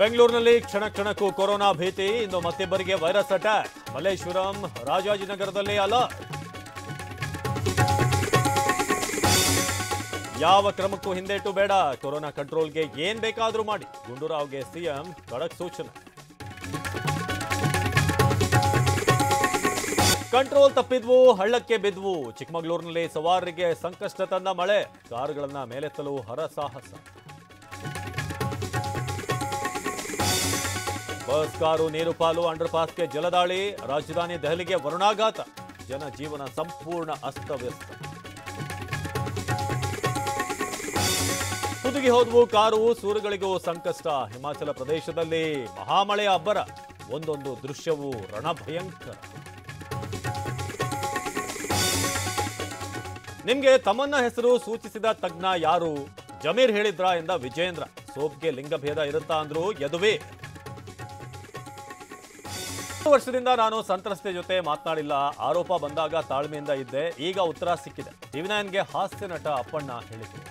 ಬೆಂಗಳೂರಿನಲ್ಲಿ ಕ್ಷಣ ಕ್ಷಣಕ್ಕೂ ಕೊರೋನಾ ಭೀತಿ. ಇಂದು ಮತ್ತಿಬ್ಬರಿಗೆ ವೈರಸ್ ಅಟ್ಯಾಕ್. ಮಲ್ಲೇಶ್ವರಂ, ರಾಜಾಜಿನಗರದಲ್ಲಿ ಅಲರ್ಟ್. ಯಾವ ಕ್ರಮಕ್ಕೂ ಹಿಂದೇಟು ಬೇಡ. ಕೊರೋನಾ ಕಂಟ್ರೋಲ್ಗೆ ಏನ್ ಬೇಕಾದ್ರೂ ಮಾಡಿ. ಗುಂಡೂರಾವ್ಗೆ ಸಿಎಂ ಖಡಕ್ ಸೂಚನೆ. ಕಂಟ್ರೋಲ್ ತಪ್ಪಿದ್ವು, ಹಳ್ಳಕ್ಕೆ ಬಿದ್ವು. ಚಿಕ್ಕಮಗಳೂರಿನಲ್ಲಿ ಸವಾರರಿಗೆ ಸಂಕಷ್ಟ ತಂದ ಮಳೆ. ಕಾರುಗಳನ್ನ ಮೇಲೆತ್ತಲು ಹರಸಾಹಸ. ಬಸ್ ಕಾರು ನೀರು ಪಾಲು, ಅಂಡರ್ ಪಾಸ್ಗೆ ಜಲದಾಳಿ. ರಾಜಧಾನಿ ದೆಹಲಿಗೆ ವರುಣಾಘಾತ. ಜನಜೀವನ ಸಂಪೂರ್ಣ ಅಸ್ತವ್ಯಸ್ತ. ಕುದುಗಿ ಹೋದವು ಕಾರು, ಸೂರುಗಳಿಗೂ ಸಂಕಷ್ಟ. ಹಿಮಾಚಲ ಪ್ರದೇಶದಲ್ಲಿ ಮಹಾಮಳೆಯ ಅಬ್ಬರ. ಒಂದೊಂದು ದೃಶ್ಯವೂ ರಣಭಯಂಕರ. ನಿಮ್ಗೆ ತಮ್ಮನ್ನ ಹೆಸರು ಸೂಚಿಸಿದ ತಜ್ಞ ಯಾರು? ಜಮೀರ್ ಹೇಳಿದ್ರ ಎಂದ ವಿಜೇಂದ್ರ. ಸೋಪ್ಗೆ ಲಿಂಗಭೇದ ಇರುತ್ತಾ ಅಂದ್ರು ಯದುವೇ. ವರ್ಷದಿಂದ ನಾನು ಸಂತ್ರಸ್ತೆ ಜೊತೆ ಮಾತನಾಡಿಲ್ಲ. ಆರೋಪ ಬಂದಾಗ ತಾಳ್ಮೆಯಿಂದ ಇದ್ದೆ. ಈಗ ಉತ್ತರ ಸಿಕ್ಕಿದೆ. ಟಿವಿ9ಗೆ ಹಾಸ್ಯ ನಟ ಅಪ್ಪಣ್ಣ ಹೇಳಿದರು.